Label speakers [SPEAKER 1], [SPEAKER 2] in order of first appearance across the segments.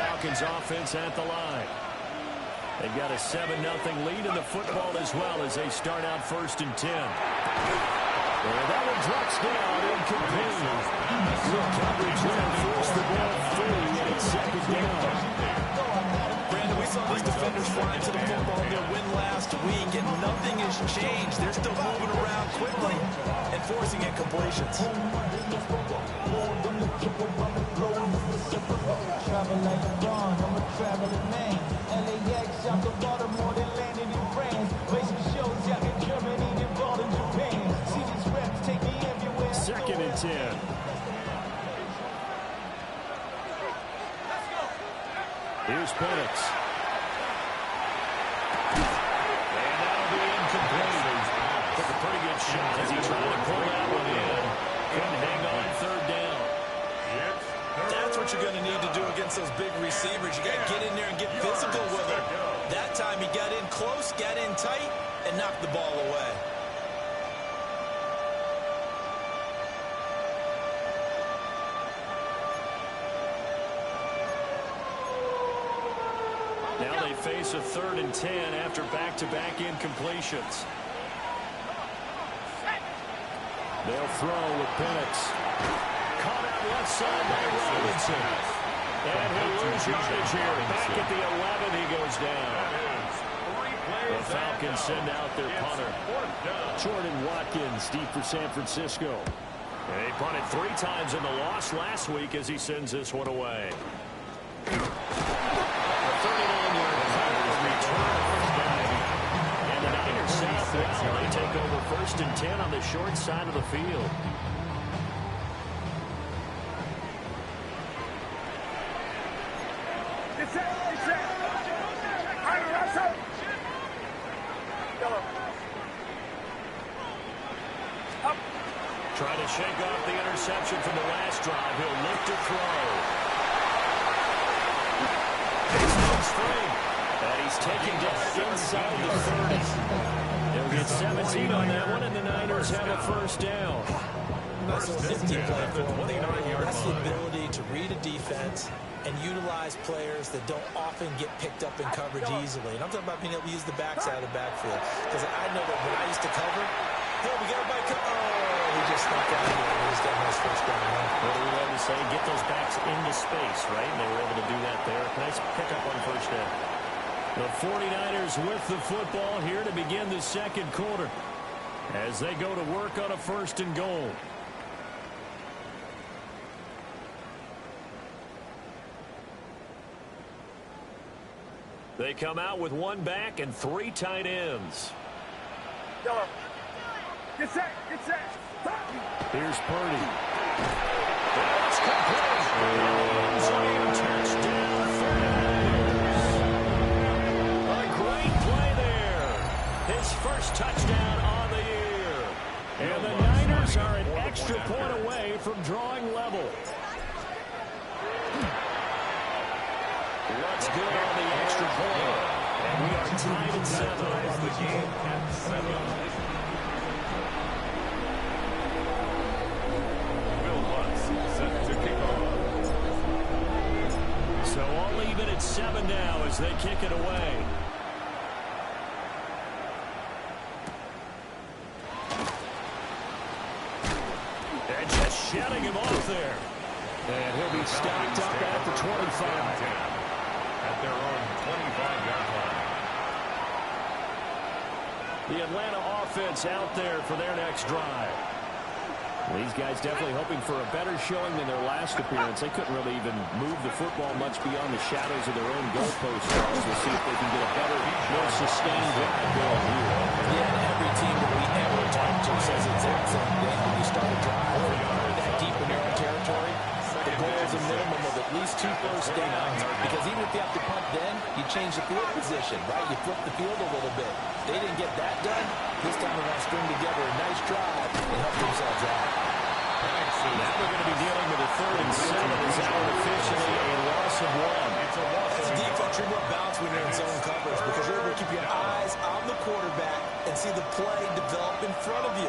[SPEAKER 1] Falcons offense at the line. They've got a 7-0 lead in the football as well as they start out 1st and 10. And that one drops down incomplete. Good coverage there, forced the ball free, and it's 2nd down.
[SPEAKER 2] Brandon, we saw these defenders flying to the football in their win last week, and nothing has changed. They're still moving around quickly and forcing incompletions.
[SPEAKER 3] Travel like LeBron, I'm a traveling man. LAX out to Baltimore, then landed in France. Play some shows out in Germany, then ball in Japan. See these reps take me everywhere.
[SPEAKER 1] 2nd and 10. Here's Penix. And that'll be incomplete. Took a pretty good shot as he tried to pull that one in. Couldn't hang on 3rd down.
[SPEAKER 2] That's what you're going to need to do against those big receivers. You got to get in there and get physical with them. That time he got in close, got in tight, and knocked the ball away.
[SPEAKER 1] Now they face a 3rd and 10 after back-to-back incompletions. They'll throw with Penix. Caught out left side by Robinson. And he'll lose yardage here. Back at the 11, he goes down. The Falcons send out their punter. Jordan Watkins deep for San Francisco. And he punted 3 times in the loss last week as he sends this one away. A 39-yard return. And the Niners set up well. They take over 1st and 10 on the short side of the field. Trying to shake off the interception from the last drive. He'll look to throw. He's free. And he's taken down inside the 30. They'll get 17 on that one, and the Niners have a 1st down.
[SPEAKER 2] That's the ability to read a defense and utilize players that don't often get picked up in coverage easily. And I'm talking about being able to use the backside of the backfield. Because I know that when I used to cover, hey, we got a bike. Oh, he just snuck out here. He's got a nice 1st down.
[SPEAKER 1] What do we love to say? Get those backs into space, right? And they were able to do that there. Nice pickup on 1st down. The 49ers with the football here to begin the 2nd quarter as they go to work on a 1st and goal. They come out with 1 back and 3 tight ends.
[SPEAKER 4] Get set, get set.
[SPEAKER 1] Here's Purdy. That's complete. Touchdown, 49ers. A great play there. His 1st touchdown on the year. And the Niners are an extra point away from drawing level. What's good on the extra point? And we are tied at 7.
[SPEAKER 4] The game at 7. Will Lutz set to kick off.
[SPEAKER 1] So all even at 7 now as they kick it away. And just shutting him off there. And he'll be stopped up at the 25.
[SPEAKER 4] At their own 25-yard line.
[SPEAKER 1] The Atlanta offense out there for their next drive. These guys definitely hoping for a better showing than their last appearance. They couldn't really even move the football much beyond the shadows of their own goalposts. We'll see if they can get a better, more sustained drive going here.
[SPEAKER 2] Yeah, and every team that we ever talk to says the exact same thing. When you start a drive that deep in your own territory, the goal is a minimum of at least 2 first downs. Because even if you have to punt then, you change the field position, right? You flip the field a little bit. They didn't get that done. This time they're going to string together a nice drive and help themselves out.
[SPEAKER 1] Now we're going to be dealing with a 3rd and 7. Is that one officially a loss of 1?
[SPEAKER 2] It's a loss. As a defense, you're more balanced when you're in zone coverage because you're able to keep your eyes on the quarterback and see the play develop in front of you.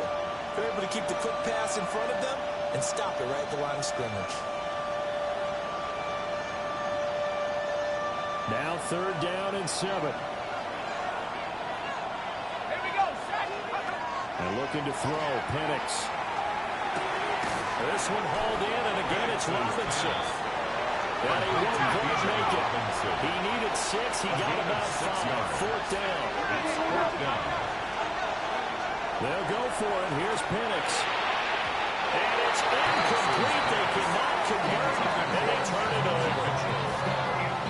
[SPEAKER 2] You're able to keep the quick pass in front of them and stop it right at the line of scrimmage.
[SPEAKER 1] Now 3rd down and 7.
[SPEAKER 4] Here we go.
[SPEAKER 1] And looking to throw, Penix. This one hauled in, and again it's Robinson. And he won't quite make it. He needed 6. He got about 5. 4th down. They'll go for it. Here's Penix. And it's incomplete. They cannot convert, and they turn it over.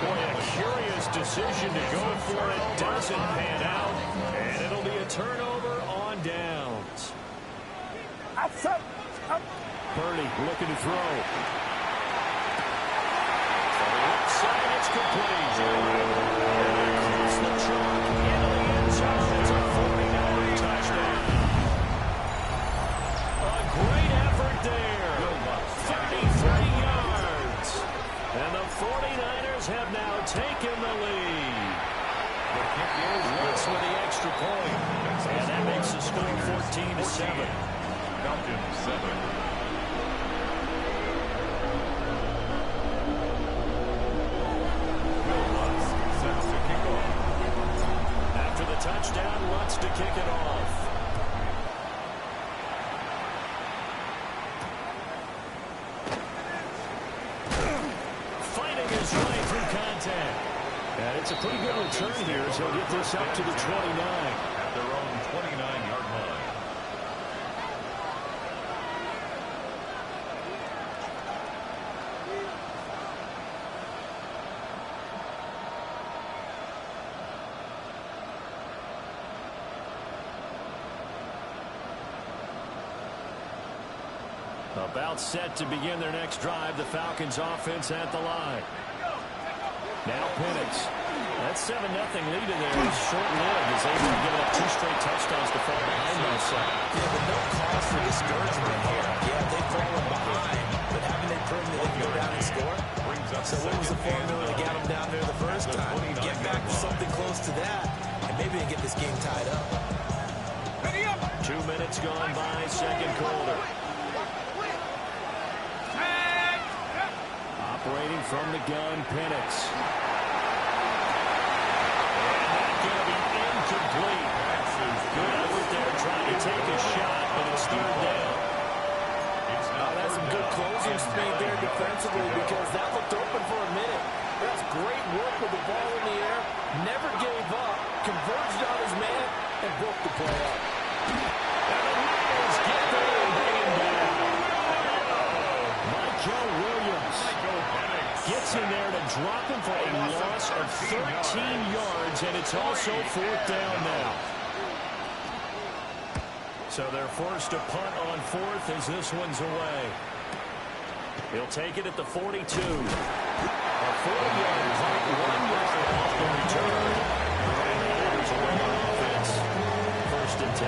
[SPEAKER 1] Boy, a curious decision to go for it. Doesn't pan out, and it'll be a turnover on downs. Purdy looking to throw. On the left side, it's complete. Across the chalk, into the end zone. It's a 49er touchdown. A great effort there. 33 yards. And the 49ers have now taken the lead. Looks with the extra point. And that makes the score 14-7.
[SPEAKER 4] Falcons 7.
[SPEAKER 1] Touchdown, Lutz to kick it off. Fighting his way through contact. And it's a pretty good return here, so he'll get this up to the 29.
[SPEAKER 4] At their own 29-yard line.
[SPEAKER 1] About set to begin their next drive. The Falcons offense at the line. Now Penix. That 7-0 lead in there is short-lived as they've been giving up 2 straight touchdowns to fall behind by 7.
[SPEAKER 2] Yeah, but no cause for discouragement here. Yeah, they've fallen behind, but haven't they proven that they can go down and score? So what was the formula to get them down there the first time? Get back to something close to that, and maybe they get this game tied up.
[SPEAKER 1] 2 minutes gone by, second quarter. Operating from the gun, Penix. And that's going to be incomplete. Good effort there trying to take a shot, but it's 3rd down.
[SPEAKER 2] That's some good closings made there defensively because that looked open for a minute. That's great work with the ball in the air. Never gave up, converged on his man, and broke the play up.
[SPEAKER 1] And the Lions get there and bring him down. Michael Williams gets in there to drop him for a loss of 13 yards, and it's also 4th down now. So they're forced to punt on 4th as this one's away. He'll take it at the 42. A 40-yard punt, 1 yard off the return. And that is away on offense. 1st and 10.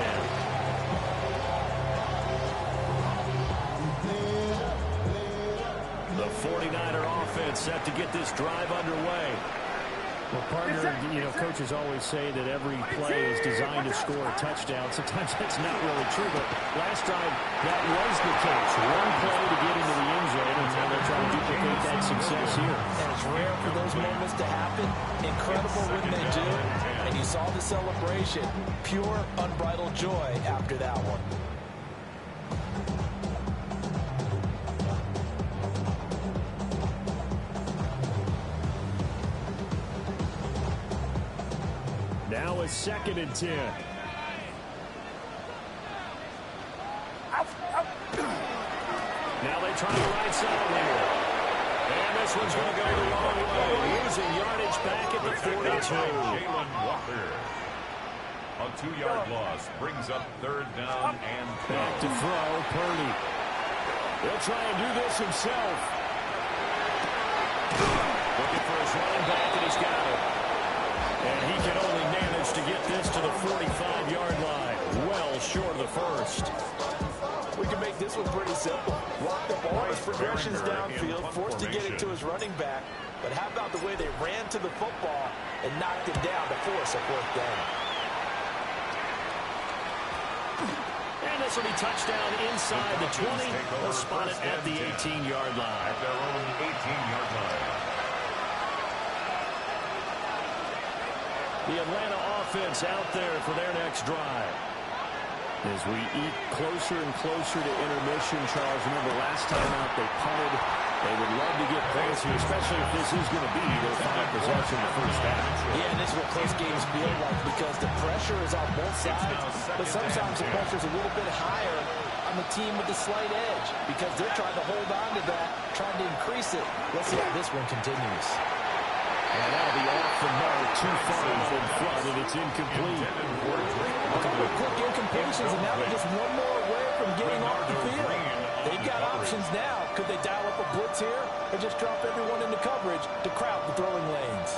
[SPEAKER 1] The 49er offense set to get this drive underway. Well, partner, coaches always say that every play is designed to score a touchdown. Sometimes that's not really true, but last drive, that was the case. One play to get into the end zone, and now they're trying to duplicate that success here.
[SPEAKER 2] And it's rare for those moments to happen. Incredible when they do. And you saw the celebration. Pure, unbridled joy after that one.
[SPEAKER 1] Now a 2nd and 10. Now they try the right side here. And this one's going to go the wrong way. Losing yardage back at the 42.
[SPEAKER 4] Jalen Walker. A 2-yard loss brings up 3rd down and 12.
[SPEAKER 1] Back to throw, Purdy. He'll try and do this himself. Looking for his running back, and he's got it. And he can only manage to get this to the 45-yard line. Well short of the 1st.
[SPEAKER 2] We can make this one pretty simple. Block the ball as progressions downfield, forced to get it to his running back. But how about the way they ran to the football and knocked him down to force a 4th down?
[SPEAKER 1] And this will be touchdown inside the 20. They'll spot it at the 18-yard line.
[SPEAKER 4] At their own 18-yard line.
[SPEAKER 1] The Atlanta offense out there for their next drive. As we eat closer and closer to intermission, Charles, remember last time out they punted. They would love to get points here, especially if this is going to be their final possession in the first half.
[SPEAKER 2] Yeah, and this is what close games feel like because the pressure is on both sides. But sometimes the pressure is a little bit higher on the team with the slight edge because they're trying to hold on to that, trying to increase it. Let's see how this one continues.
[SPEAKER 1] And that'll be off the mark, too far in front, and it's incomplete.
[SPEAKER 2] A couple of quick incompletions, and now they're just one more away from getting off the field. They've got options now. Could they dial up a blitz here or just drop everyone into coverage to crowd the throwing lanes?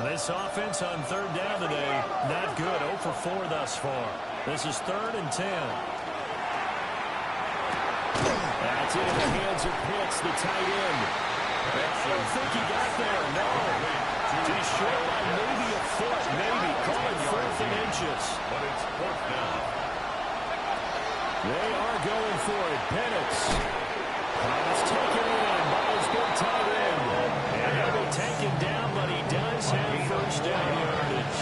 [SPEAKER 1] This offense on third down today, not good. 0 for 4 thus far. This is 3rd and 10. That's it in the hands of Pitts, the tight end. I don't think he got there, no. He's short by maybe a foot, maybe. Call it 4th and inches.
[SPEAKER 4] But it's 4th down.
[SPEAKER 1] They are going for it. Penix. It's taken in by his big tight end. And he'll be taken down, but he does have first down yardage.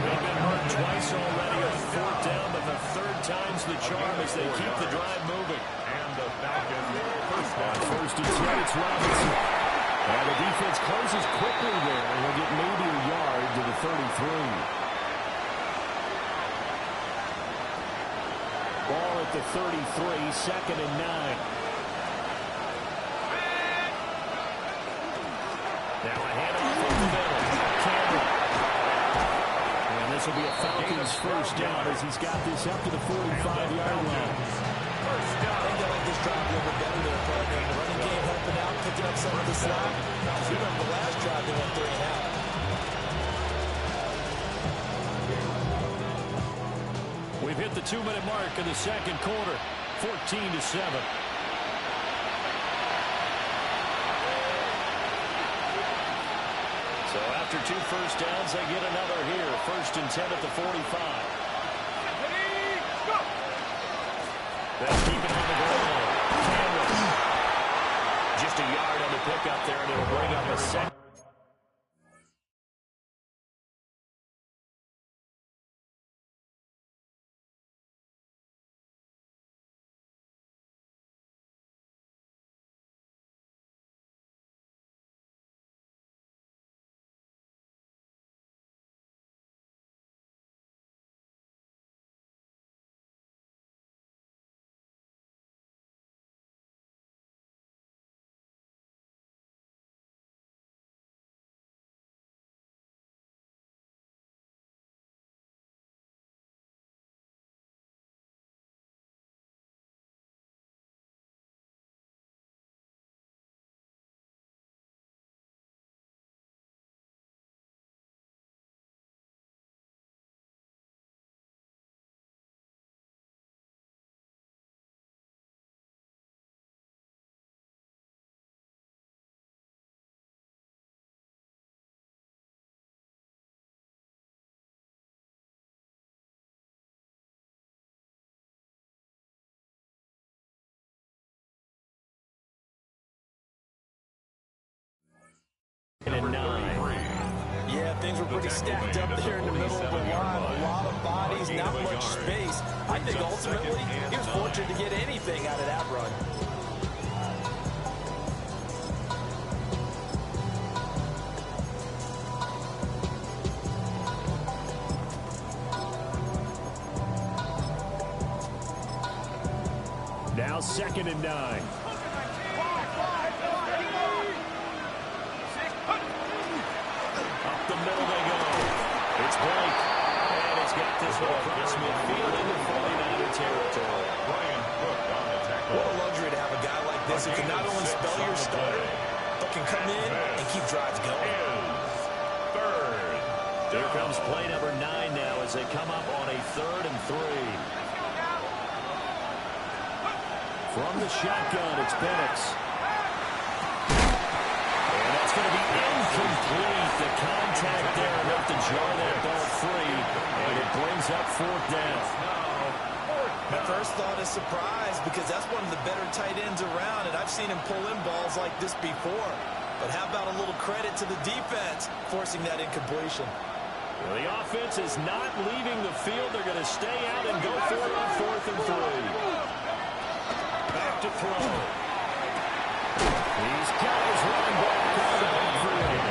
[SPEAKER 1] They've been hurt twice already on 4th down, but the 3rd time's the charm as they keep the drive moving.
[SPEAKER 4] And the back end first down.
[SPEAKER 1] First and 10, it's Robinson. And the defense closes quickly there. And he'll get maybe a yard to the 33. Ball at the 33, 2nd and 9. Now a handoff in the middle. Campbell. And this will be a Falcons first down as he's got this up to the 45-yard line.
[SPEAKER 2] First down. I think they like this drive a little bit better there, partner. The running game helping out, picking up some of the slack. Because you remember the last drive, they went 3 and out.
[SPEAKER 1] We've hit the 2-minute mark in the second quarter, 14-7. So after 2 first downs, they get another here. 1st and 10 at the 45. They'll keep it on the ground. Cameron. Just a yard on the pickup there, and it'll bring up a second. And 9.
[SPEAKER 2] Yeah, things were pretty stacked up there in the middle of the line. A lot of bodies, not much space. I think ultimately he was fortunate to get anything out of that run.
[SPEAKER 1] Now 2nd and 9. Up the middle they go. It's Blake. And he's got this one across midfield into 49er territory.
[SPEAKER 4] Brian Cook on the tackle.
[SPEAKER 2] What a luxury to have a guy like this who can not only spell your starter, but can come in and keep drives going.
[SPEAKER 4] Third.
[SPEAKER 1] Here comes play number 9 now as they come up on a 3rd and 3. From the shotgun, it's Penix. And that's going to be incomplete. The contact there enough to jar that ball free. And it brings up 4th down.
[SPEAKER 2] My first thought is surprise because that's one of the better tight ends around, and I've seen him pull in balls like this before. But how about a little credit to the defense forcing that incompletion?
[SPEAKER 1] Well, the offense is not leaving the field. They're going to stay out and go for it on 4th and 3. Back to throw. He's got his running back on the back for him.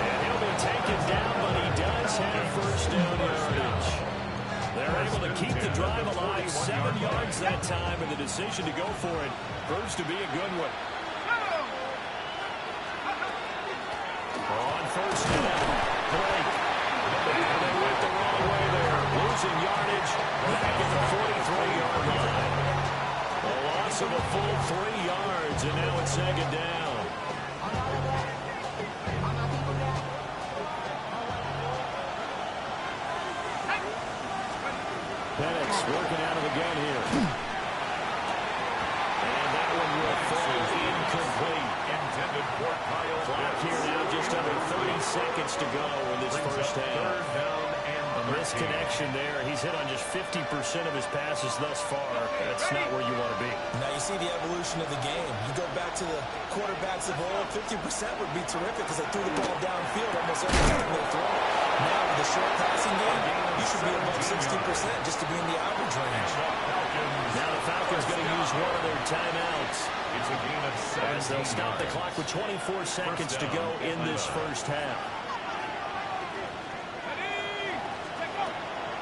[SPEAKER 1] And he'll be taken down, but he does have first down yardage. They're able to keep the drive alive. 7 yards that time, and the decision to go for it proves to be a good one. On first down, Blake. And they went the wrong way there. Losing yardage back at the 43-yard line. A loss of a full 3 yards, and now it's 2nd down. Penix working out of the gun here. And that one will fall incomplete.
[SPEAKER 4] Intended for Kyle.
[SPEAKER 1] Clock here now, just under 30 seconds to go in this first half. A misconnection there. He's hit on just 50% of his passes thus far. That's not where you want to be.
[SPEAKER 2] Now you see the evolution of the game. You go back to the quarterbacks of old, 50% would be terrific because they threw the ball downfield almost every time they throw it. Now with the short passing game, you should be above 60% just to be in the average range.
[SPEAKER 1] Now the Falcons going to use one of their timeouts.
[SPEAKER 4] It's a gain of 7.
[SPEAKER 1] As they'll stop the clock with 24 seconds to go in this first half.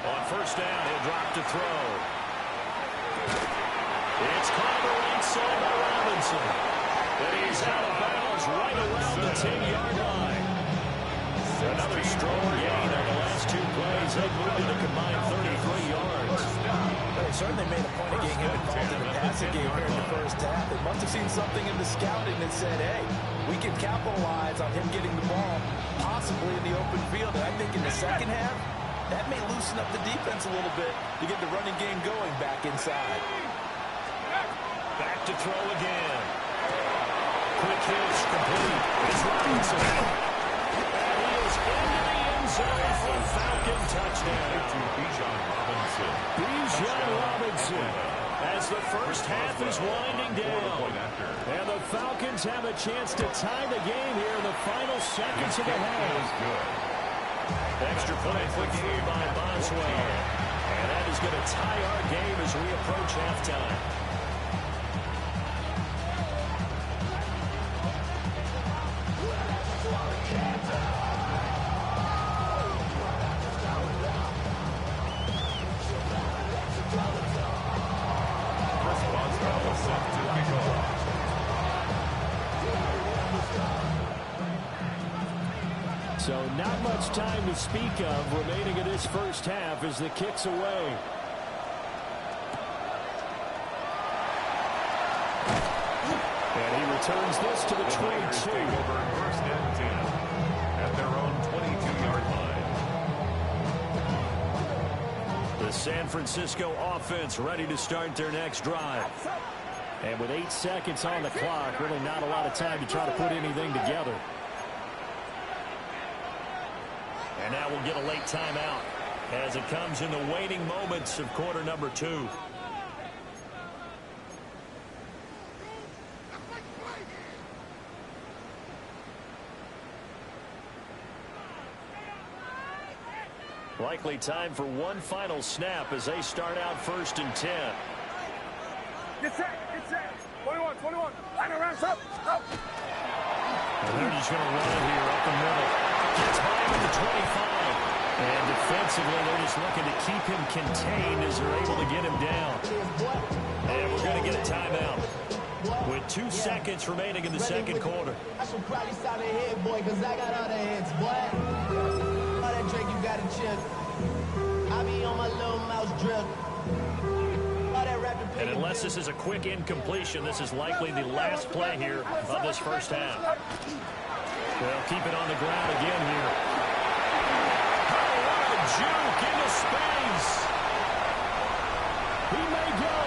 [SPEAKER 1] On first down, he'll drop to throw. It's caught on the right side by Robinson. But he's out of bounds right around the 10-yard line. Another strong gain on the last 2 plays. They moved it a combined 33 yards.
[SPEAKER 2] Well, they certainly made a point of getting him involved in the passing game here in the first half. They must have seen something in the scouting that said, hey, we can capitalize on him getting the ball possibly in the open field. And I think in the second half, that may loosen up the defense a little bit to get the running game going back inside.
[SPEAKER 1] Back to throw again. Quick hitch complete. It's Robinson. And he is into the end zone for a Falcon touchdown.
[SPEAKER 4] To Bijan Robinson.
[SPEAKER 1] Bijan Robinson. As the first half is winding down. And the Falcons have a chance to tie the game here in the final seconds of the half. Extra point put through by Boswell. And that is going to tie our game as we approach halftime.
[SPEAKER 4] Boswell is set to kick off.
[SPEAKER 1] So not much time to speak of remaining in this first half as the kick's away. And he returns this to the 22.
[SPEAKER 4] Take over first and 10 at their own 22-yard line.
[SPEAKER 1] The San Francisco offense ready to start their next drive. And with 8 seconds on the clock, really not a lot of time to try to put anything together. And now we'll get a late timeout as it comes in the waning moments of quarter number 2. Likely time for one final snap as they start out 1st and 10.
[SPEAKER 5] Get set, 21, line around, up.
[SPEAKER 1] And they're just going to run it here up the middle. Gets by him at the 25. And defensively, they're just looking to keep him contained as they're able to get him down. And we're going to get a timeout with 2 seconds remaining in the second quarter.
[SPEAKER 3] I should probably stop the head, boy, because I got other hits, boy. All that drink you got to chip. I be on my little mouse drip.
[SPEAKER 1] And unless this is a quick incompletion, this is likely the last play here of this first half. They'll keep it on the ground again here. Oh, what a juke into space. He may go.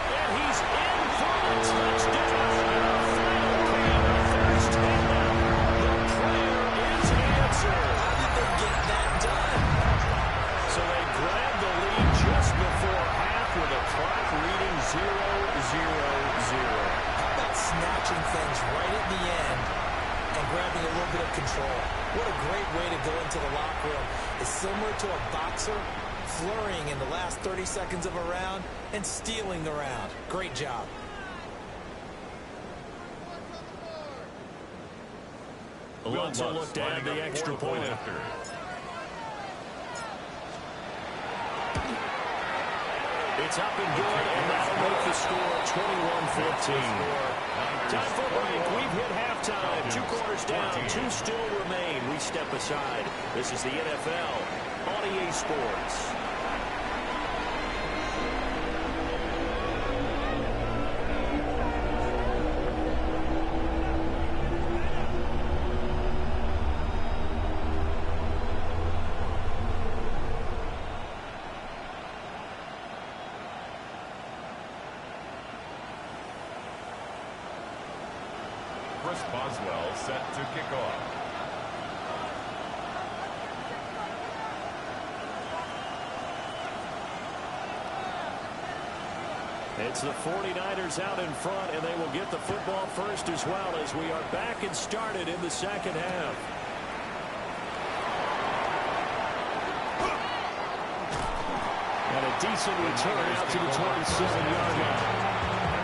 [SPEAKER 1] And he's in for a touchdown. First down. The prayer is answered.
[SPEAKER 2] How did they get that done?
[SPEAKER 1] So they grabbed the lead just before half with a clock reading 0-0-0.
[SPEAKER 2] How about snatching things right at the end grabbing a little bit of control. What a great way to go into the locker room. It's similar to a boxer flurrying in the last 30 seconds of a round and stealing the round. Great job.
[SPEAKER 1] Let's look to add the extra point. It's up and good, and that'll make the score 21-15. Time for break. We've hit halftime. 2 quarters down, 2 still remain. We step aside. This is the NFL on EA Sports.
[SPEAKER 4] Chris Boswell set to kick off.
[SPEAKER 1] It's the 49ers out in front, and they will get the football first as well as we are back and started in the second half. And a decent return out to the 27-yard line.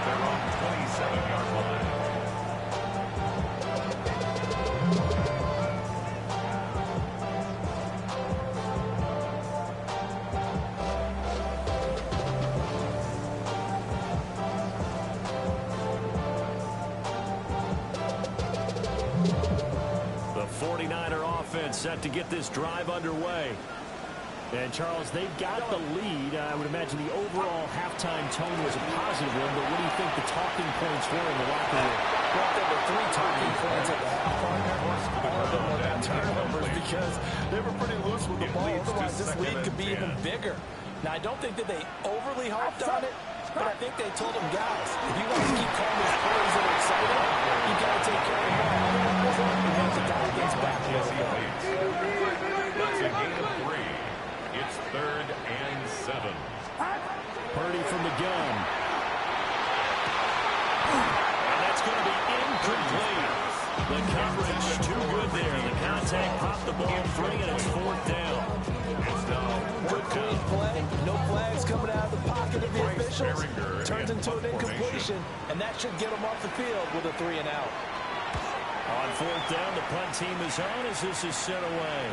[SPEAKER 4] They're on the 27-yard line.
[SPEAKER 1] The 49er offense set to get this drive underway. And, Charles, they've got the lead. I would imagine the overall halftime tone was a positive one, but what do you think the talking points were in the locker room?
[SPEAKER 2] Well, there were 3 talking points at the half. One of them were turnovers because they were pretty loose with the ball. Otherwise, this lead could be even bigger. Now, I don't think that they overly hopped on it, but I think they told them, guys, if you guys keep calling these plays that are exciting, you got to take care of the ball. Otherwise, you have to guy against back.
[SPEAKER 4] That's a gain of 3. It's 3rd and 7.
[SPEAKER 1] Purdy from the gun. And that's going to be incomplete. The coverage too good there. The contact popped the ball free, and it's 4th down.
[SPEAKER 4] It's now
[SPEAKER 2] Good clean play. No flags coming out of the pocket of the officials. Turns into an incompletion, and that should get them off the field with a 3 and out.
[SPEAKER 1] On 4th down, the punt team is on as this is sent away.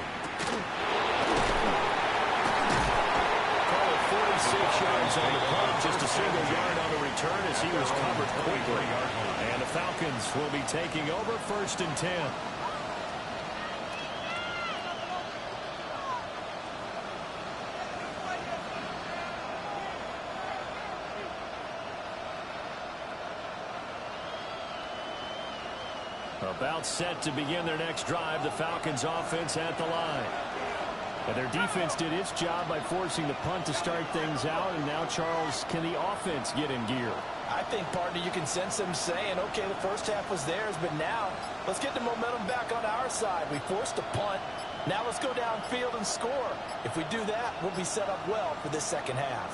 [SPEAKER 1] 46 yards on the punt, just a single yard on the return as he was covered quickly. And the Falcons will be taking over 1st and 10. About set to begin their next drive, the Falcons offense at the line. And their defense did its job by forcing the punt to start things out. And now, Charles, can the offense get in gear?
[SPEAKER 2] I think, partner, you can sense them saying, okay, the first half was theirs, but now let's get the momentum back on our side. We forced a punt. Now let's go downfield and score. If we do that, we'll be set up well for this second half.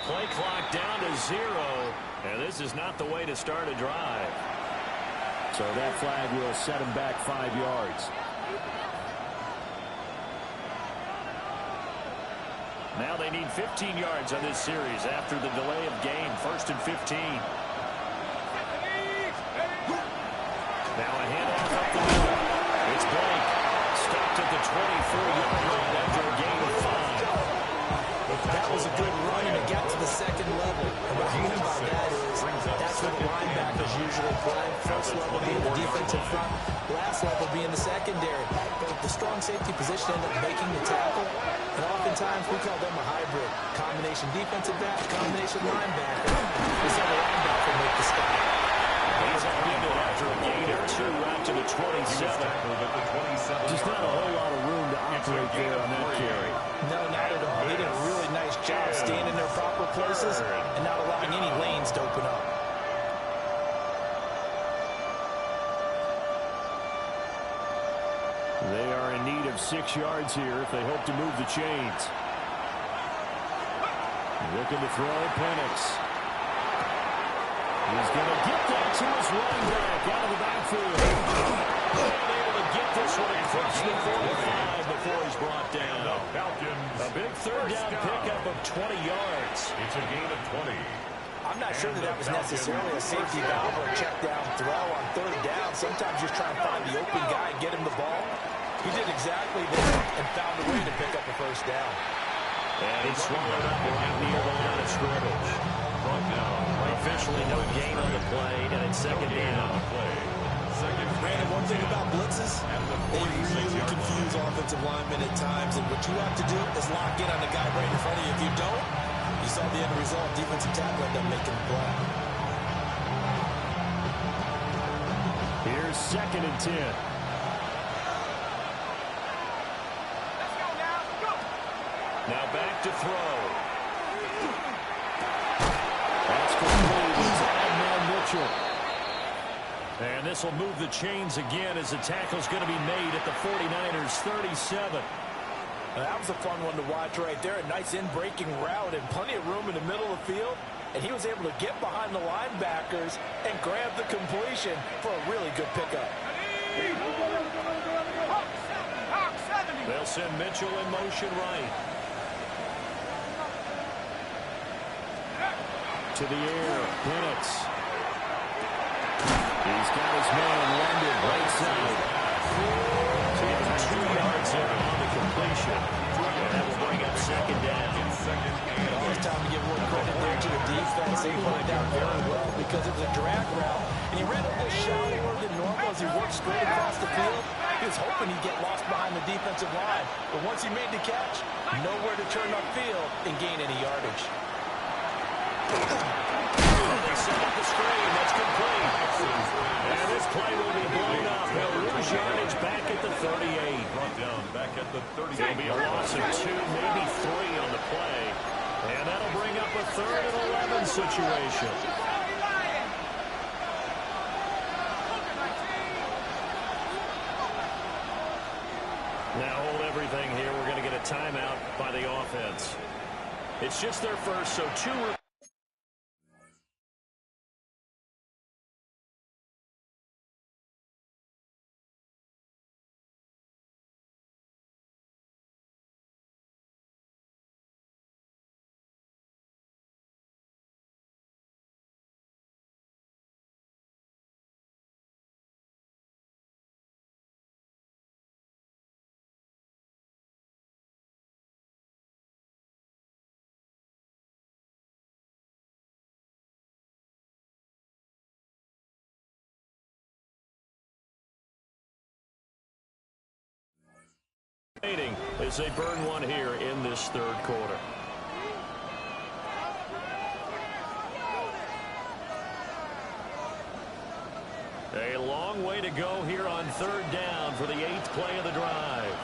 [SPEAKER 1] Play clock down to 0. And this is not the way to start a drive. So that flag will set him back 5 yards. Now they need 15 yards on this series after the delay of game. 1st and 15. Now a handoff up the middle. It's Blake. Stopped at the 24-yard line after a gain of 5.
[SPEAKER 2] That was a good run, and it got to the second level. And what I mean by that is that's where the linebackers usually play. First level being the defensive front, last level being the secondary. But the strong safety position ended up making the tackle. And oftentimes we call them a hybrid. Combination defensive back, combination linebacker. We saw the linebacker make the stop.
[SPEAKER 1] He's up into it after a gain of 2 out to the 27. Just not a whole lot of room to operate there on that carry.
[SPEAKER 2] No, not at all. They did a really nice job staying in their proper places and not allowing any lanes to open up.
[SPEAKER 1] They are in need of 6 yards here if they hope to move the chains. Looking to throw, Penix. He's going to get that to his running back out of the field. Able to get this one across the 45 before he's brought down. A big third down pickup of 20 yards.
[SPEAKER 4] It's a gain of 20.
[SPEAKER 2] I'm not sure that was necessarily a safety valve or a check down throw on third down. Sometimes just try and find the open guy and get him the ball. He did exactly that and found a way to pick up a first down.
[SPEAKER 1] And he's swallowed up right near the line of scrimmage. Officially no gain on the play, and it's second down.
[SPEAKER 2] Brandon, one thing about blitzes, they really confuse offensive linemen at times, and what you have to do is lock in on the guy right in front of you. If you don't, you saw the end result. Defensive tackle ended up making a play.
[SPEAKER 1] Here's second and 10. Now back to throw. That's complete. It's Adnan Mitchell. And this will move the chains again as the tackle's going to be made at the 49ers 37.
[SPEAKER 2] That was a fun one to watch right there. A nice in-breaking route and plenty of room in the middle of the field. And he was able to get behind the linebackers and grab the completion for a really good pickup.
[SPEAKER 1] They'll send Mitchell in motion right. To the air, Penix. He's got his man London right side. So he has 2 yards there on the completion. And that will bring up second down.
[SPEAKER 2] It's time to give more credit there to the defense. They put it down very well because it was a drag route. And he ran a little shallower than normal as he worked straight across the field. He was hoping he'd get lost behind the defensive line. But once he made the catch, nowhere to turn upfield and gain any yardage.
[SPEAKER 1] They set up the screen. That's complete. And this play will be blown up. They'll lose yardage back at the 38.
[SPEAKER 4] Brought down back at the 38.
[SPEAKER 1] It'll be a loss of 2, maybe 3 on the play. And that'll bring up a 3rd and 11 situation. Now hold everything here. We're going to get a timeout by the offense. It's just their first, so 2... as they burn one here in this third quarter. A long way to go here on third down for the 8th play of the drive.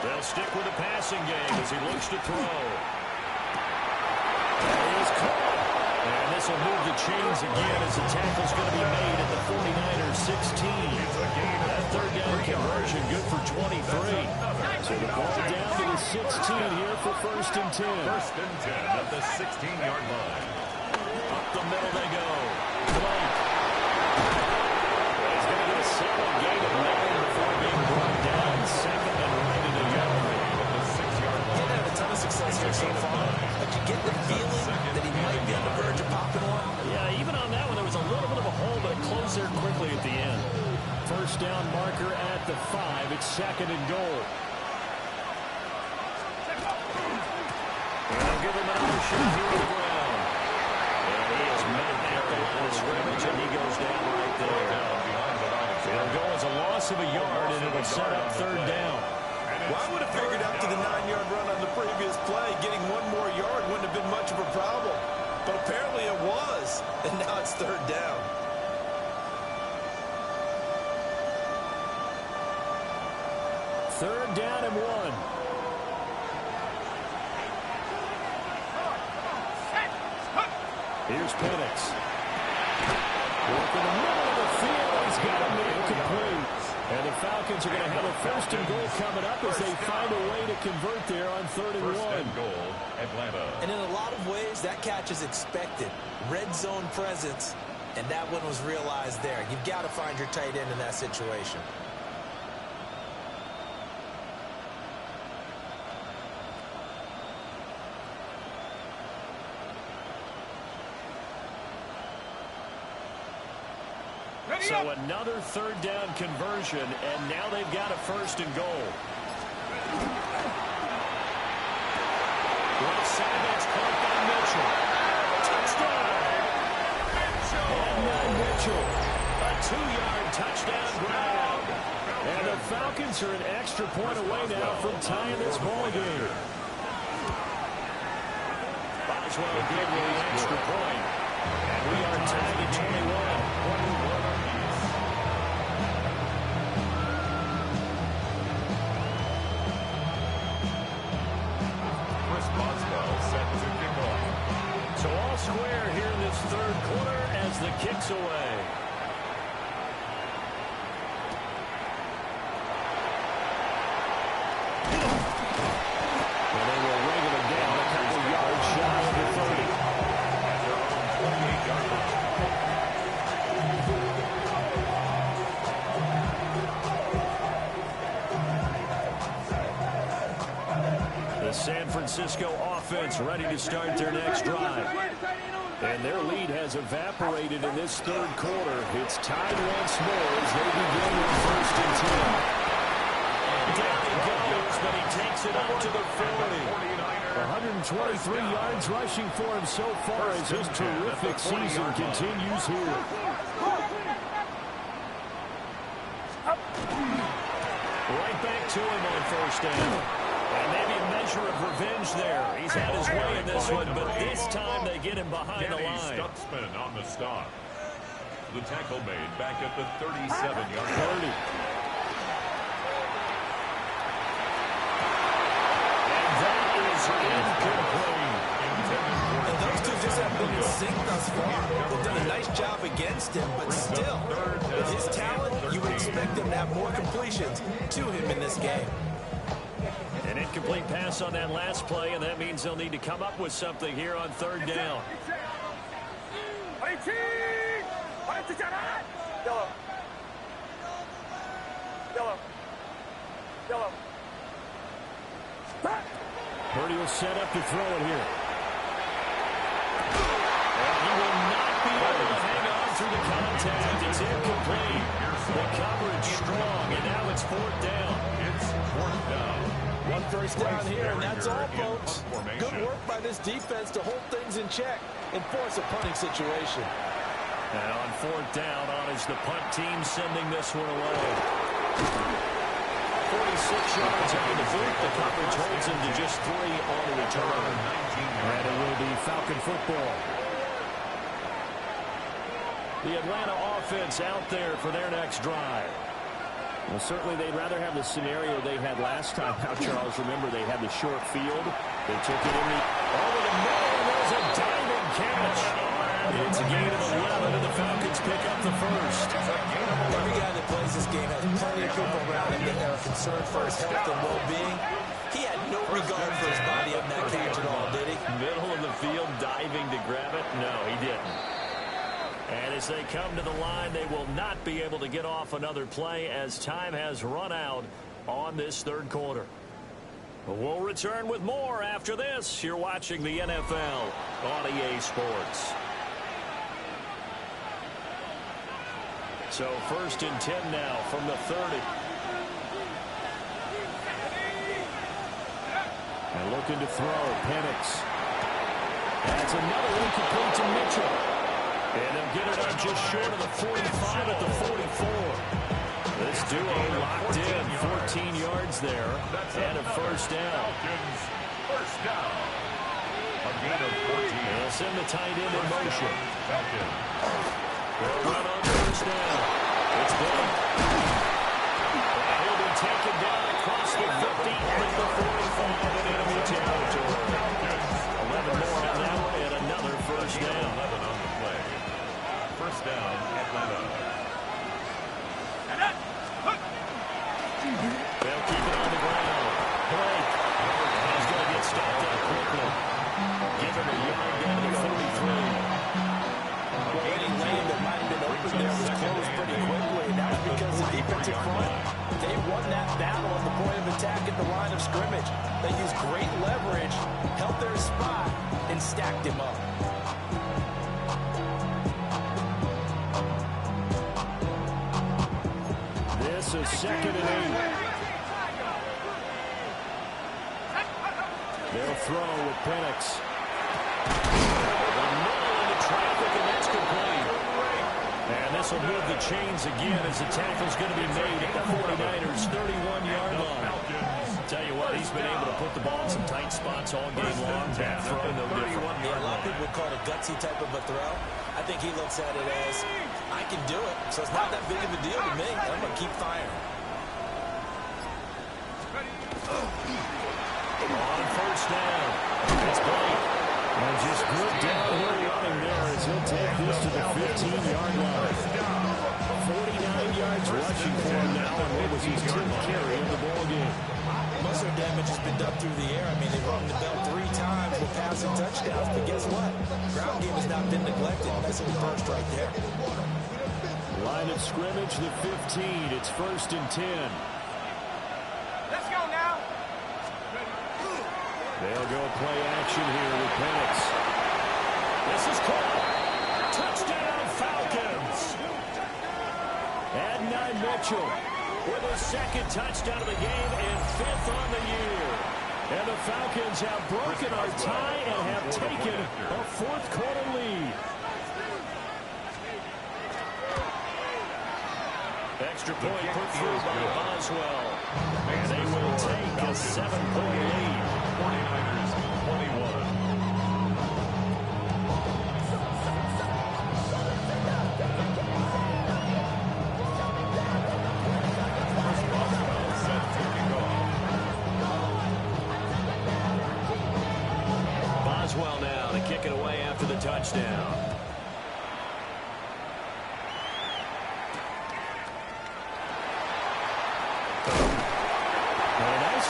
[SPEAKER 1] They'll stick with the passing game as he looks to throw. And he's caught. And this will move the chains again as the tackle's going to be made at the 49ers 16. That third down conversion good for 23. So the ball down to the 16 here for 1st and 10.
[SPEAKER 4] 1st and 10 at the 16-yard line.
[SPEAKER 1] Up the middle they go. Blake. He's going to get a solid gain of 9 before being brought down. 2nd and right in the yard.
[SPEAKER 2] He's had a ton of success here so far, but you get the feeling that he might be on the verge of popping one.
[SPEAKER 1] Yeah, even on that one, there was a little bit of a hole, but it closed there quickly at the end. 1st down marker at the 5. It's 2nd and goal. And they'll give him another shot here on the ground. And he is met at the line of scrimmage, and he goes down right there. It'll go as a loss of a yard, and it'll set up 3rd down.
[SPEAKER 2] Well, I would have figured after the 9-yard run on the previous play, getting 1 more yard wouldn't have been much of a problem. But apparently it was, and now it's 3rd down.
[SPEAKER 1] Third down and 1. Here's Penix. Working the middle of the field. He's got him incomplete. And the Falcons are going to have a 1st and goal coming up as they find a way to convert there on 3rd and 1.
[SPEAKER 4] 1st and goal, Atlanta.
[SPEAKER 2] And in a lot of ways, that catch is expected. Red zone presence. And that one was realized there. You've got to find your tight end in that situation.
[SPEAKER 1] So another third down conversion, and now they've got a first and goal. Well, Savage caught by Mitchell. Touchdown! And Mitchell, a 2-yard touchdown grab. And the Falcons are an extra point away now from tying this ball game. Boswell did with the extra point. And we are tied at 21. So all square here in this third quarter as the kick's away. Well, they will wriggle it down a couple yards shy of the 30. At their own 28-yard line. The San Francisco offense ready to start their next drive. And their lead has evaporated in this third quarter. It's tied once more as they begin with first and 10. Down he goes, but he takes it up to the 40. 123 yards rushing for him so far as his terrific season continues here. Right back to him on first down. And maybe a measure of revenge there. He's had his way in this one, but this time they get him behind the line.
[SPEAKER 4] Stutzman on the stop. The tackle made back at the 37-yard line.
[SPEAKER 1] And that is incomplete.
[SPEAKER 2] And those two just have been in sync thus far. They've done a nice job against him, but still, with his talent, you would expect him to have more completions to him in this game.
[SPEAKER 1] An incomplete pass on that last play, and that means they'll need to come up with something here on third down.
[SPEAKER 5] Yellow. Yellow. Yellow.
[SPEAKER 1] Purdy will set up to throw it here. And he will not be able to hang on through the contact. It's incomplete. The coverage strong, and now it's fourth down.
[SPEAKER 4] It's fourth down.
[SPEAKER 2] One first down here, and that's all, folks. Good work by this defense to hold things in check and force a punting situation.
[SPEAKER 1] And on fourth down, on is the punt team sending this one away. 46 yards out the boot. The coverage holds him to just 3 on the return. And it will be Falcon football. The Atlanta offense out there for their next drive. Well, certainly they'd rather have the scenario they had last time out, Charles. Remember, they had the short field. They took it in the over the middle, and there's a diving catch. It's a gain of 11, and the Falcons pick up the first.
[SPEAKER 2] Every guy that plays this game has plenty of people around him that are concerned for his health and well-being. He had no regard for his body on that catch at all, did he?
[SPEAKER 1] Middle of the field, diving to grab it? No, he didn't. And as they come to the line, they will not be able to get off another play as time has run out on this third quarter. We'll return with more after this. You're watching the NFL on EA Sports. So first and 10 now from the 30. And looking to throw, Penix. That's another incomplete to Mitchell. And they'll get it up just short of the 45 at the 44. This duo locked in, 14 yards there, and a first down.
[SPEAKER 4] First down. A gain of 14.
[SPEAKER 1] They'll send the tight end in motion. They'll run on first down. It's good. And he'll be taken down across the 50 and the 45 in enemy territory. 11 more on that one and another first down.
[SPEAKER 4] 11 on the play. First down, Atlanta.
[SPEAKER 1] They'll keep it on the ground. Blake. He's going to get stopped up quickly. Give him a yard down to the 43.
[SPEAKER 2] Any lane that defensive front. They won that battle on the point of attack at the line of scrimmage. They used great leverage, held their spot, and stacked him up.
[SPEAKER 1] This is 2nd and 8. They'll throw with Penix. The middle into traffic, and that's complete. And this will move the chains again as the tackle's going to be made at the 49ers' 31-yard line. Tell you what, he's been able to put the ball in some tight spots all game long. That throw, no different.
[SPEAKER 2] Yeah, a lot of people would call it a gutsy type of a throw. I think he looks at it as, I can do it, so it's not that big of a deal to me. I'm going to keep firing.
[SPEAKER 1] On first down. It's Blake. And just good downhill running there as he'll take this to the 15-yard line. 49 yards rushing for him now on what was his 10th carry of the ball game.
[SPEAKER 2] Most of their damage has been done through the air. I mean, they've rung the bell 3 times with passing touchdowns. But guess what? Ground game has not been neglected. That's a burst right there.
[SPEAKER 1] Line of scrimmage, the 15. It's 1st and 10.
[SPEAKER 5] Let's go now.
[SPEAKER 1] They'll go play action here with Penix. This is caught. Touchdown, Falcons. Adonai Mitchell with his 2nd touchdown of the game and 5th on the year. And the Falcons have broken our tie and have taken a 4th quarter lead. Extra point put through by Boswell. And they will take a 7-point lead.
[SPEAKER 4] 49ers 21.
[SPEAKER 1] Boswell now to kick it away after the touchdown.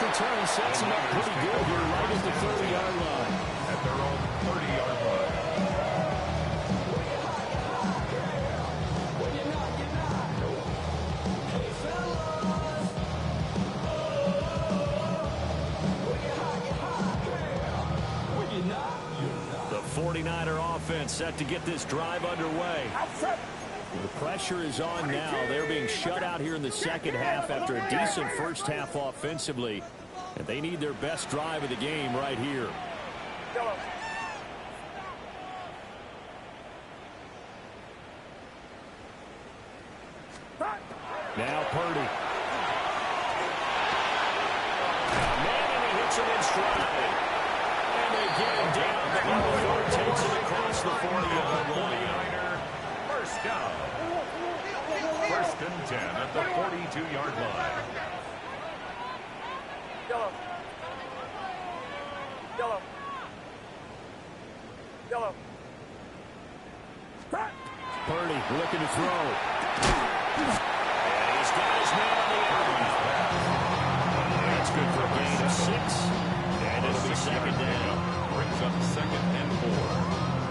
[SPEAKER 1] Return sets him up pretty good here right at the 30-yard line.
[SPEAKER 4] At their own 30-yard line.
[SPEAKER 1] The 49er offense set to get this drive underway. The pressure is on now. They're being shut out here in the second half after a decent first half offensively. And they need their best drive of the game right here. Now Purdy. Manning, he hits him in stride. And they get him down. The number 4 takes it across the 40-yard line.
[SPEAKER 4] First down. 1st and 10 at the 42-yard line.
[SPEAKER 5] Yellow. Yellow. Yellow.
[SPEAKER 1] Purdy looking to throw. And he's got his man on the outside. That's good for a gain of 6. And it'll be 2nd down.
[SPEAKER 4] Brings up 2nd and 4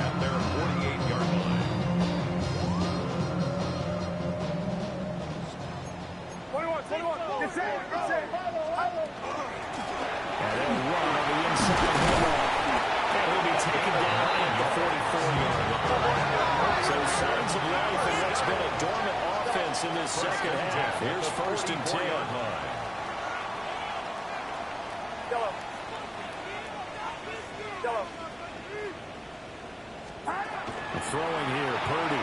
[SPEAKER 4] at their 48-yard line.
[SPEAKER 5] 21. It's it.
[SPEAKER 1] And they'll run on the inside. And he'll be taken down at the 44-yard line. So signs of life in what's been a dormant offense in this second half. Here's 1st and 10.
[SPEAKER 5] Yellow.
[SPEAKER 1] Throwing here, Purdy.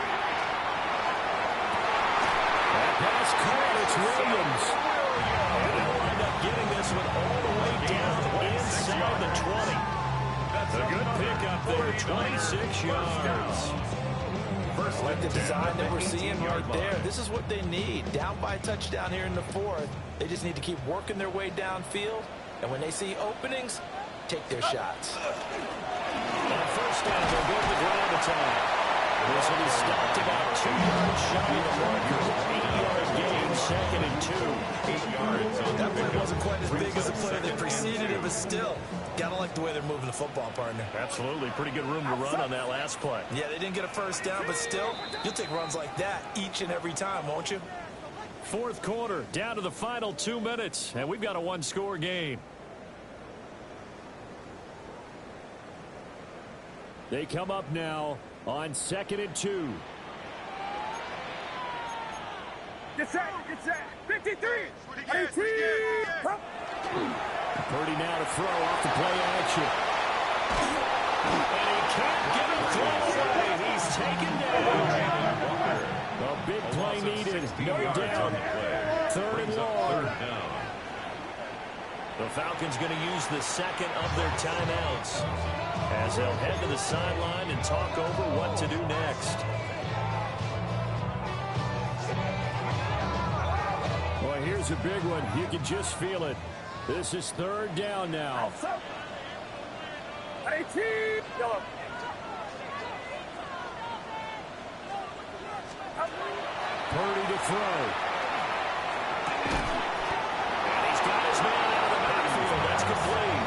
[SPEAKER 1] That pass caught, it's Williams. And they'll wind up getting this one all the way down inside the 20. That's a good pickup there, 26 yards.
[SPEAKER 2] I like the design that we're seeing right there. This is what they need. Down by a touchdown here in the 4th. They just need to keep working their way downfield. And when they see openings, take their shots.
[SPEAKER 1] On first down, they'll go to the ground attack. This will be stopped about 2 yards shy of the marker. 8-yard gain, 2nd and 2.
[SPEAKER 4] 8 yards.
[SPEAKER 2] That play wasn't quite as big as the play that preceded it, but still, gotta like the way they're moving the football, partner.
[SPEAKER 1] Absolutely. Pretty good room to run on that last play.
[SPEAKER 2] Yeah, they didn't get a first down, but still, you'll take runs like that each and every time, won't you?
[SPEAKER 1] fourth quarter, down to the final 2 minutes, and we've got a one-score game. They come up now on 2nd and 2.
[SPEAKER 5] Get set, 53, 18.
[SPEAKER 1] Purdy now to throw off the play action. And he can't get him thrown away. He's taken down. A big play needed. No down. 3rd and long. The Falcons going to use the second of their timeouts as they'll head to the sideline and talk over what to do next. Well, here's a big one. You can just feel it. This is 3rd down now.
[SPEAKER 5] 18. Yellow.
[SPEAKER 1] Purdy to throw. And he's got his man out of the backfield. That's complete.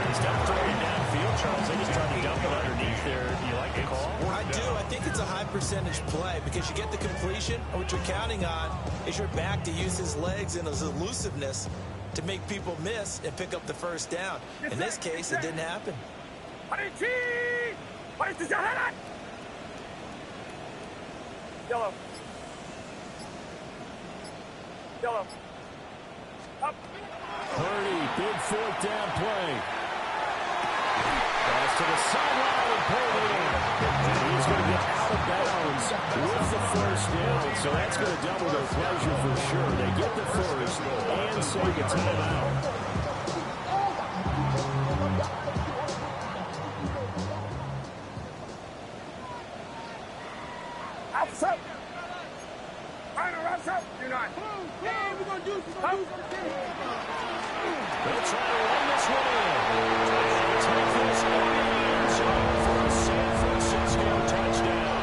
[SPEAKER 1] He's not throwing downfield, Charles. They just tried to dump it underneath there. Do you like the call?
[SPEAKER 2] I do. I think it's a high percentage play because you get the completion. And what you're counting on is your back to use his legs and his elusiveness to make people miss and pick up the first down. In this case, it didn't happen.
[SPEAKER 5] Yellow. Yellow. Up.
[SPEAKER 1] Purdy, big 4th down play. Pass to the sideline and Purdy. And he's going to get out of bounds with the first down. So that's going to double their pleasure for sure. They get the first and save a timeout.
[SPEAKER 5] Outside. Outside. You're not. Hey, we're going to do something.
[SPEAKER 1] They'll try to run this one in. Take this in the end zone for a San Francisco touchdown.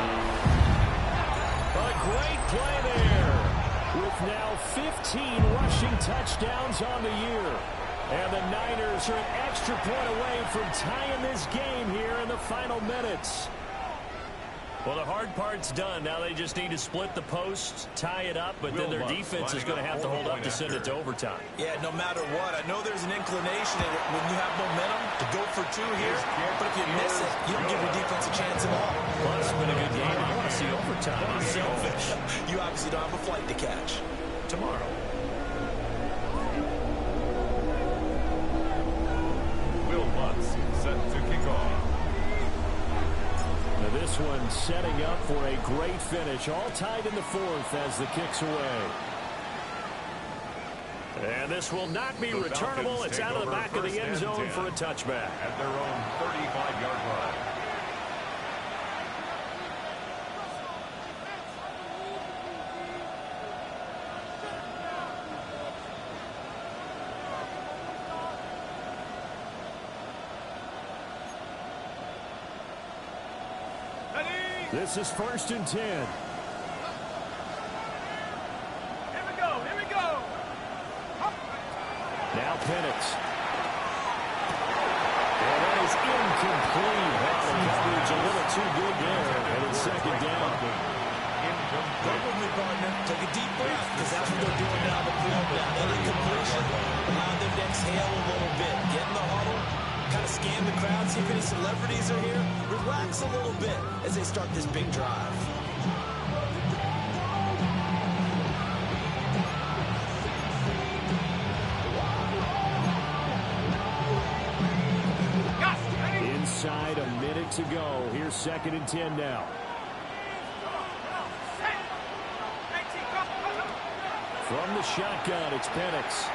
[SPEAKER 1] A great play there with now 15 rushing touchdowns on the year. And the Niners are an extra point away from tying this game here in the final minutes. Well, the hard part's done. Now they just need to split the post, tie it up, but then their defense is going to have to hold up to send it to overtime.
[SPEAKER 2] Yeah, no matter what. I know there's an inclination when you have momentum to go for 2 here, but if you miss it, you don't give your defense a chance at all.
[SPEAKER 1] Plus, it's been a good game. I want to see overtime. I'm selfish.
[SPEAKER 2] You obviously don't have a flight to catch.
[SPEAKER 1] Tomorrow.
[SPEAKER 4] Will Lutz set to kick off.
[SPEAKER 1] Now this one setting up for a great finish. All tied in the 4th as the kick's away. And this will not be returnable. It's out of the back of the end zone for a touchback.
[SPEAKER 4] At their own 35-yard line.
[SPEAKER 1] This is 1st and 10.
[SPEAKER 5] Here we go.
[SPEAKER 1] Now Penix. And that is incomplete. The coverage a little too good there. And it's 2nd down.
[SPEAKER 2] Go with me, partner. Take a deep breath, because that's what they're doing now. The incompletion allowed them to exhale a little bit. Get in the huddle, kind of scan the crowd, see if any celebrities are here. Relax a little bit as they start this big drive.
[SPEAKER 1] Inside a minute to go. Here's 2nd and 10 now. From the shotgun, it's Penix.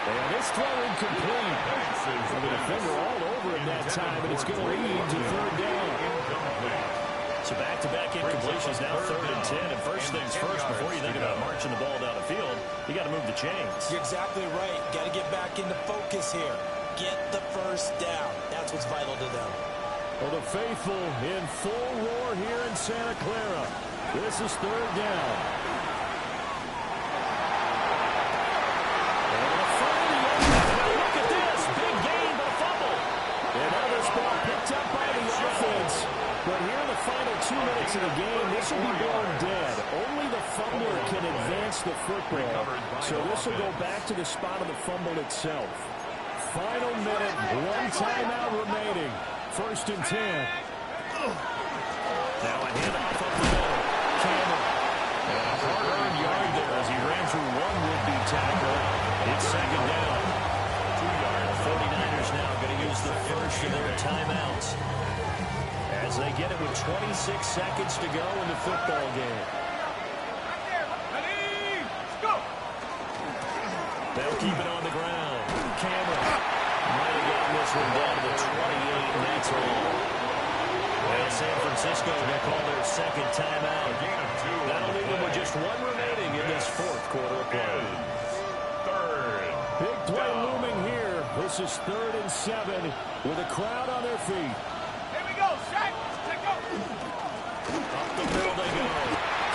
[SPEAKER 1] And this throw incomplete. The defender all over him that time, and it's going to lead to 3rd down. So back-to-back incompletions, now 3rd and 10. And first things first, before you think about marching the ball down the field, you got to move the chains.
[SPEAKER 2] You're exactly right. Got to get back into focus here. Get the first down. That's what's vital to them.
[SPEAKER 1] Well, the faithful in full roar here in Santa Clara. This is 3rd down. But here in the final 2 minutes of the game, this will be blown dead. Only the fumbler can advance the football. So this will go back to the spot of the fumble itself. Final minute, one timeout remaining. 1st and 10. Now a handoff up the middle. Cameron. And a hard-earned yard there as he ran through one would-be tackle. It's 2nd down. 2 yards. 49ers now going to use the first of their timeouts as they get it with 26 seconds to go in the football game. They'll keep it on the ground. Cameron might have gotten this one down to 28, and that's all. Well, San Francisco will call their 2nd timeout. That'll leave them with just one remaining in this 4th quarter of play. Big play looming here. This is 3rd and 7 with a crowd on their feet.
[SPEAKER 5] Here we go, Shaq. Take up.
[SPEAKER 1] Up the middle they go.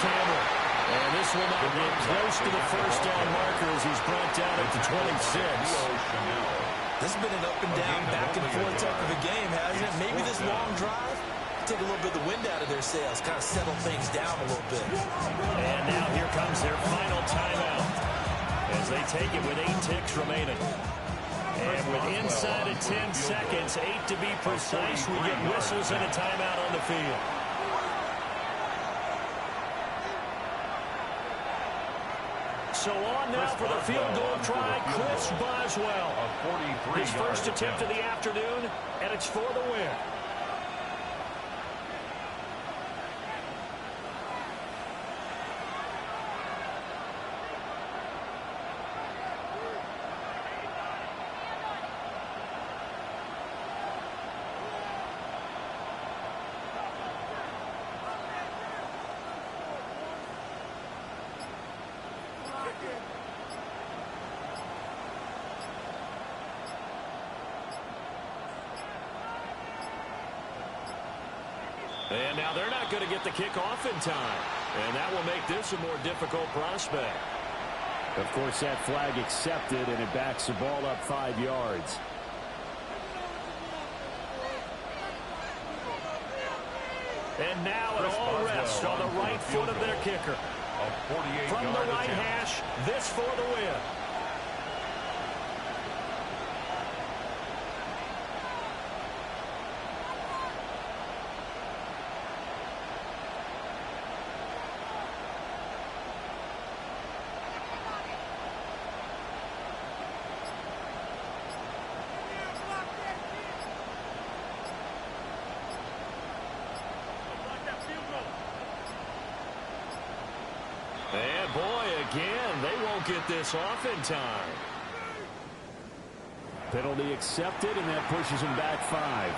[SPEAKER 1] Cameron. And this will not get close to the 1st down marker as he's brought down at the 26.
[SPEAKER 2] This has been an up and down, back and forth type of a game, hasn't it? Maybe this long drive take a little bit of the wind out of their sails, kind of settle things down a little bit.
[SPEAKER 1] And now here comes their final timeout as they take it with 8 ticks remaining. And with inside of 10 seconds, 8 to be precise, we get whistles and a timeout on the field. So on now for the field goal try, Chris Boswell. His first attempt of the afternoon, and it's for the win. And now they're not going to get the kickoff in time. And that will make this a more difficult prospect. Of course, that flag accepted, and it backs the ball up 5 yards. And now it all rests on the right foot of their kicker. From the right hash, this for the win. And boy, again, they won't get this off in time. Penalty accepted, and that pushes him back 5.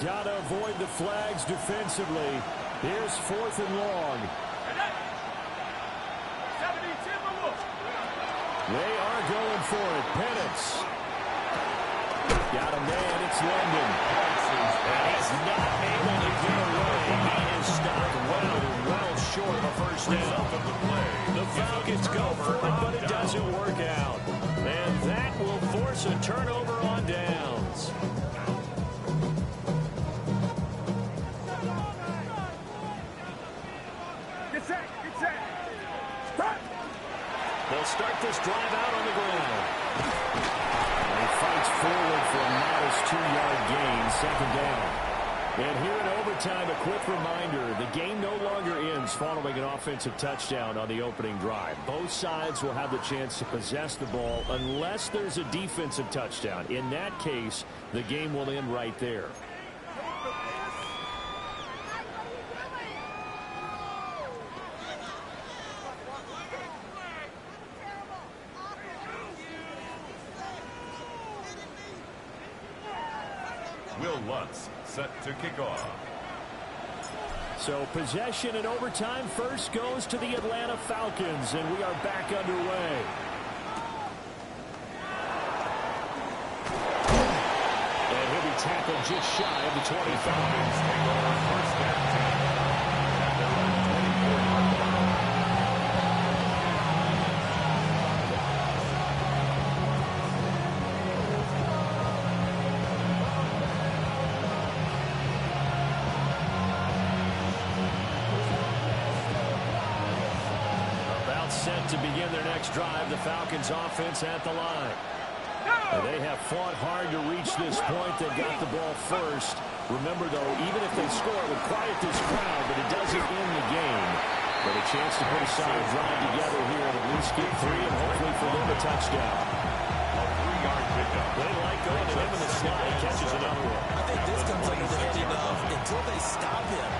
[SPEAKER 1] Got to avoid the flags defensively. Here's 4th and long. They are going for it. Penix. Got a man. It's London. And he's not able to get away. He is stopped well short of a first down. The Falcons go for it, but it doesn't work out. And that will force a turnover on downs. They'll start this drive out on the ground. And he fights forward for a modest 2-yard gain, 2nd down. And here in overtime, a quick reminder, the game no longer ends following an offensive touchdown on the opening drive. Both sides will have the chance to possess the ball unless there's a defensive touchdown. In that case, the game will end right there.
[SPEAKER 4] Will Lutz set to kick off.
[SPEAKER 1] So possession in overtime first goes to the Atlanta Falcons, and we are back underway. And he'll be tackle just shy of the 25.
[SPEAKER 4] First and 10 at their own 24-yard line.
[SPEAKER 1] About set to begin their next drive, the Falcons offense at the line. They have fought hard to reach this point. They got the ball first. Remember, though, even if they score, it would quiet this crowd, but it doesn't end the game. But a chance to put a solid drive together here and at least get 3 and hopefully for them a touchdown.
[SPEAKER 4] A 3-yard pickup.
[SPEAKER 1] They like going to him in the slot. He catches another one.
[SPEAKER 2] I think this comes under the heading of until they stop him,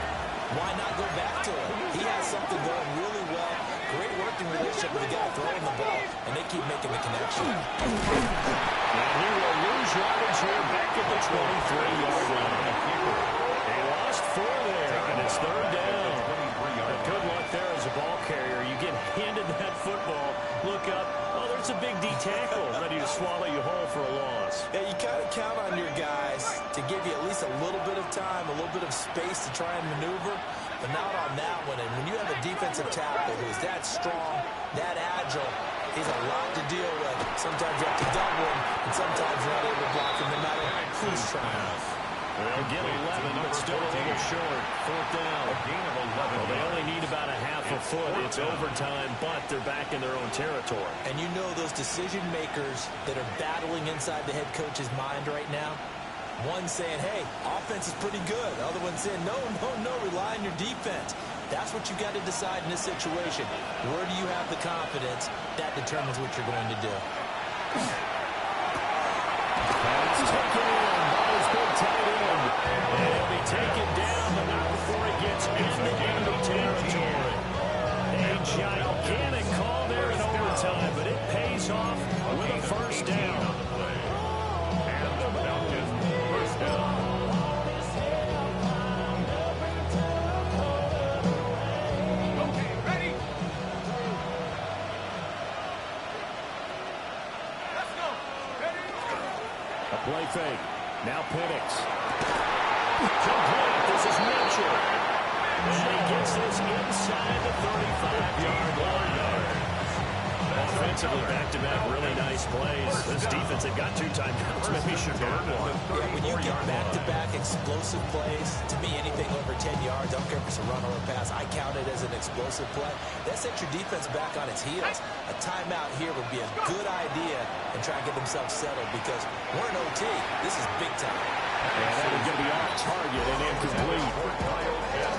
[SPEAKER 2] why not go back to him? He has something going really well. Great working relationship with the guy throwing the ball, and they keep making the connection.
[SPEAKER 1] And he will lose yardage here back at the 23-yard line. They lost 4 there, and it's third down. Good luck there as a ball carrier. You get handed that football, look up, oh, there's a big D tackle ready to swallow you whole for a loss.
[SPEAKER 2] Yeah, you kind of count on your guys to give you at least a little bit of time, a little bit of space to try and maneuver, but not on that one. And when you have a defensive tackle who is that strong, that agile, he's a lot to deal with. Sometimes you have to double him, and sometimes you're not able to block him no matter who's trying.
[SPEAKER 1] They'll get 11, but still a little short. Fourth down.
[SPEAKER 4] A gain of 11.
[SPEAKER 1] Well, they only need about a half a foot. It's overtime, but they're back in their own territory.
[SPEAKER 2] And you know those decision makers that are battling inside the head coach's mind right now? One saying, hey, offense is pretty good. The other one saying, no, rely on your defense. That's what you got to decide in this situation. Where do you have the confidence? That determines what you're going to do.
[SPEAKER 1] Pass taken in by his big tight end. And he'll be taken down, but not before he gets into enemy territory. A gigantic call there in overtime, but it pays off with a first down.
[SPEAKER 4] And the Falcons first down.
[SPEAKER 5] Okay, ready? Let's go. Ready?
[SPEAKER 1] A play fake. Now Penix. Complete. This is Mitchell. And he gets this inside the 35-yard line. Offensively, back-to-back, really nice plays. This defense, they've got 2 timeouts. Maybe should earn one.
[SPEAKER 2] Yeah, when you get back-to-back explosive plays, to me, anything over 10 yards, I don't care if it's a run or a pass, I count it as an explosive play. That sets your defense back on its heels. A timeout here would be a good idea and try and get themselves settled because we're in OT. This is big time.
[SPEAKER 1] And that is going to be off target and incomplete.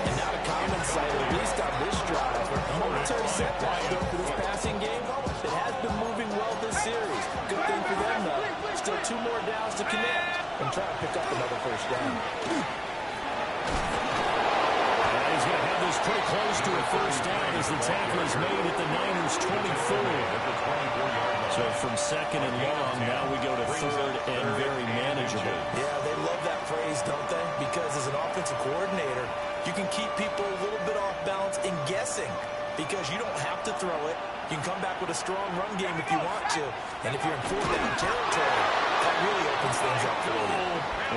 [SPEAKER 2] And not a common sight, at least on this drive. A momentary setback, though, for this passing game. It has been moving well this series. Good thing for them, though. Still 2 more downs to connect and try to pick up another first down.
[SPEAKER 1] And he's going to have this pretty close to a first down as the tackle is made at the Niners' 24. So from second and long, now we go to third and very manageable.
[SPEAKER 2] Yeah, they love that phrase, don't they? Because as an offensive coordinator, you can keep people a little bit off balance and guessing because you don't have to throw it. You can come back with a strong run game if you want to. And if you're in 4th down territory, that really opens things up for you.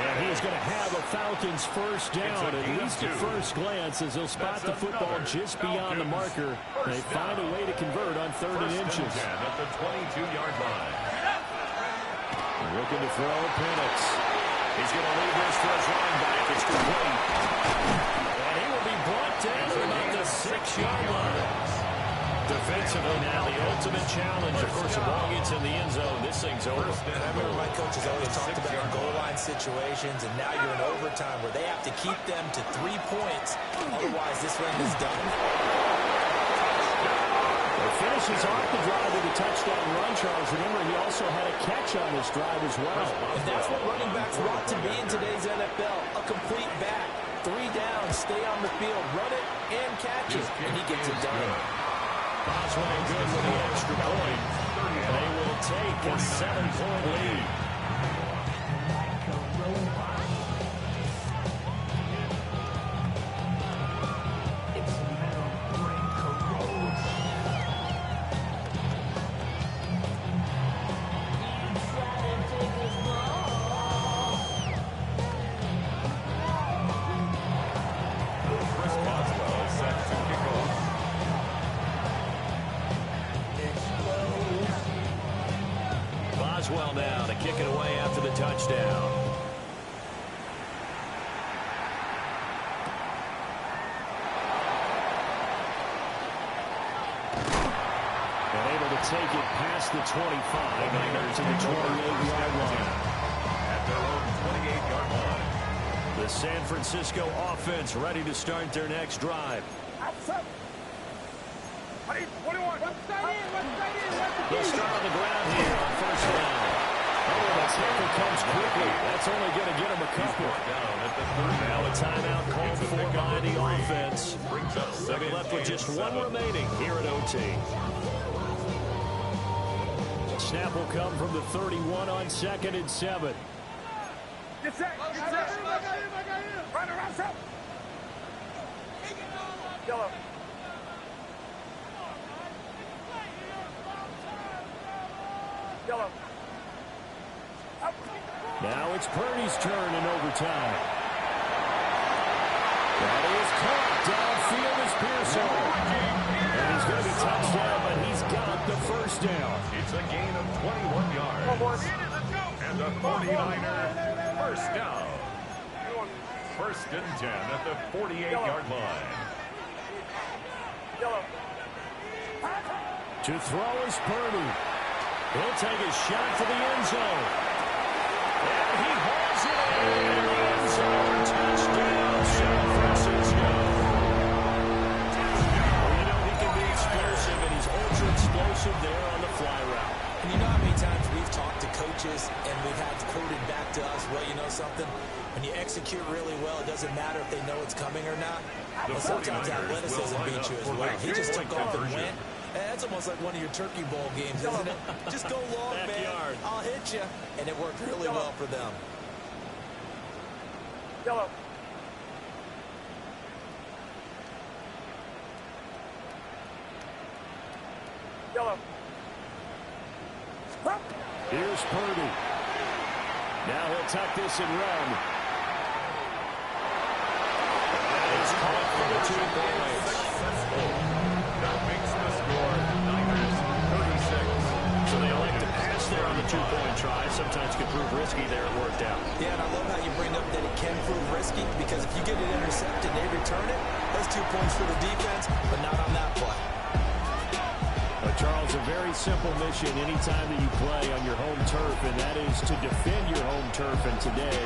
[SPEAKER 1] And he is going to have a Falcons first down, at least at first glance, as he'll spot the football just beyond the marker. They find a way to convert on 3rd and inches.
[SPEAKER 4] At the 22-yard line.
[SPEAKER 1] Looking to throw Penix. He's going to leave this for his running back. It's complete. And he will be brought down at about the 6-yard line. Defensively now, the ultimate challenge. Of course, the ball gets in the end zone. This thing's over.
[SPEAKER 2] And I remember my coaches always talked about goal line situations, and now you're in overtime where they have to keep them to 3 points. Otherwise, this one is done.
[SPEAKER 1] It finishes off the drive with a touchdown run, Charles. Remember, he also had a catch on this drive as well.
[SPEAKER 2] And that's what running backs want to be in today's NFL, a complete back. 3 down, stay on the field, run it, and catch it. And he gets it done.
[SPEAKER 1] Boswell good with the extra point. And they will take a 7-point lead. touchdown. And able to take it past the 25 and to the 28-yard line.
[SPEAKER 4] At their own 28-yard line.
[SPEAKER 1] The San Francisco offense ready to start their next drive. They'll start on the ground here on first down. Oh, the tackle comes quickly. That's only going to get him a couple.
[SPEAKER 4] Down at the third
[SPEAKER 1] Now
[SPEAKER 4] down.
[SPEAKER 1] a timeout called for by the offense.
[SPEAKER 4] Brings up
[SPEAKER 1] They'll be left with just one remaining here at OT. Snap will come from the 31 on 2nd and 7.
[SPEAKER 5] Get set. Get set. Run around, set. Yellow. Yellow.
[SPEAKER 1] Now it's Purdy's turn in overtime. That is caught. Downfield is Pearson. And he's going to be touchdown, but he's got the first down.
[SPEAKER 4] It's a gain of 21 yards. And the 49er first down. First and 10 at the 48-yard line.
[SPEAKER 1] To throw is Purdy. He'll take a shot for the end zone. And he hauls it in the end zone. Touchdown, San Francisco. Well, you know he can be explosive, and he's ultra explosive there on the fly route.
[SPEAKER 2] And you know how many times we've talked to coaches and we've had quoted back to us, well, you know something? When you execute really well, it doesn't matter if they know it's coming or not. But sometimes athleticism beats you as well. He just took off and went. That's almost like one of your Turkey Bowl games, isn't it? Just go long, man. I'll hit you. And it worked really well for them.
[SPEAKER 5] Yellow. Yellow.
[SPEAKER 1] Here's Purdy. Now he'll tuck this and run. That is caught for the 2 points.
[SPEAKER 4] That makes the score Niners 36.
[SPEAKER 1] So they elect to pass there on the 2-point try. Sometimes can prove risky there. It worked out.
[SPEAKER 2] Yeah, and I love how you bring up that it can prove risky, because if you get it intercepted and they return it, that's 2 points for the defense, but not on that play.
[SPEAKER 1] Charles, a very simple mission anytime that you play on your home turf, and that is to defend your home turf. And today,